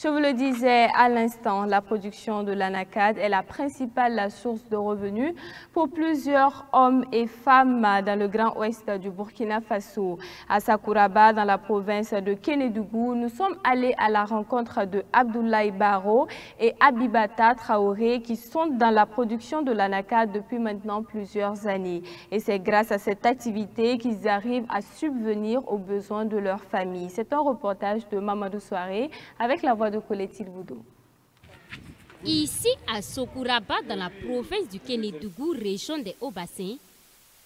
Je vous le disais à l'instant, la production de l'anacarde est la principale source de revenus pour plusieurs hommes et femmes dans le Grand Ouest du Burkina Faso. À Sakouraba, dans la province de Kénédougou, nous sommes allés à la rencontre de Abdoulaye Baro et Abibata Traoré qui sont dans la production de l'anacarde depuis maintenant plusieurs années. Et c'est grâce à cette activité qu'ils arrivent à subvenir aux besoins de leur famille. C'est un reportage de Mamadou Soare avec la voix de Colette Boudou. Ici, à Sokouraba, dans la province du Kénédougou, région des Hauts-Bassins,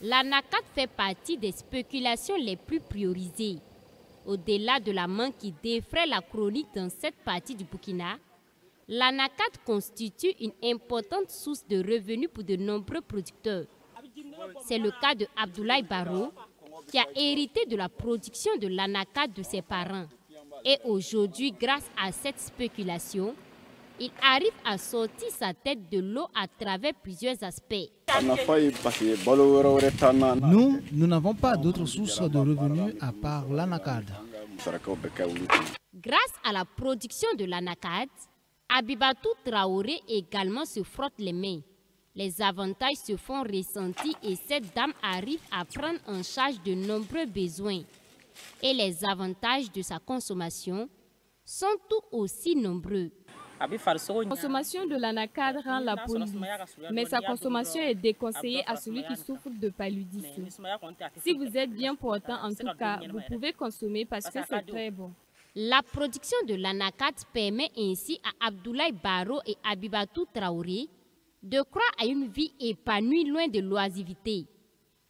l'anacarde fait partie des spéculations les plus priorisées. Au-delà de la manne qui défraie la chronique dans cette partie du Burkina, l'anacarde constitue une importante source de revenus pour de nombreux producteurs. C'est le cas de Abdoulaye Baro, qui a hérité de la production de l'anacarde de ses parents. Et aujourd'hui, grâce à cette spéculation, il arrive à sortir sa tête de l'eau à travers plusieurs aspects. Nous n'avons pas d'autre source de revenus à part l'anacarde. Grâce à la production de l'anacarde, Abibatou Traoré également se frotte les mains. Les avantages se font ressentir et cette dame arrive à prendre en charge de nombreux besoins. Et les avantages de sa consommation sont tout aussi nombreux. La consommation de l'anacarde rend la peau lisse, mais sa consommation est déconseillée à celui qui souffre de paludisme. Si vous êtes bien portant, en tout cas, vous pouvez consommer parce que c'est très bon. La production de l'anacarde permet ainsi à Abdoulaye Baro et Abibatou Traoré de croire à une vie épanouie loin de l'oisiveté.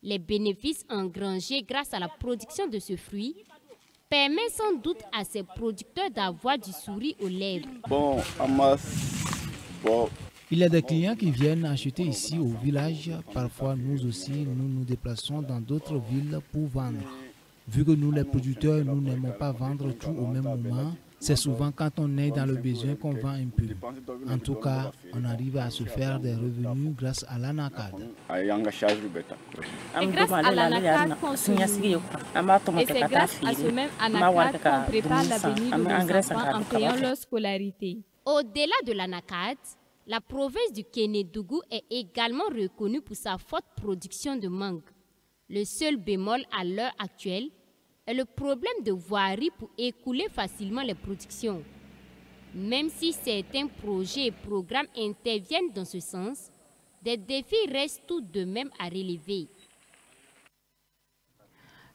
Les bénéfices engrangés grâce à la production de ce fruit permet sans doute à ces producteurs d'avoir du sourire aux lèvres. Il y a des clients qui viennent acheter ici au village. Parfois, nous aussi, nous nous déplaçons dans d'autres villes pour vendre. Vu que nous, les producteurs, nous n'aimons pas vendre tout au même moment, c'est souvent quand on est dans le besoin qu'on vend un peu. En tout cas, on arrive à se faire des revenus grâce à l'anacarde. Et grâce à l'anacarde qu'on se nourrit. Et c'est grâce à ce même anacarde qu'on prépare l'avenir de nos enfants en payant leur scolarité. Au-delà de l'anacarde, la province du Kénédougou est également reconnue pour sa forte production de mangue. Le seul bémol à l'heure actuelle est le problème de voirie pour écouler facilement les productions. Même si certains projets et programmes interviennent dans ce sens, des défis restent tout de même à relever.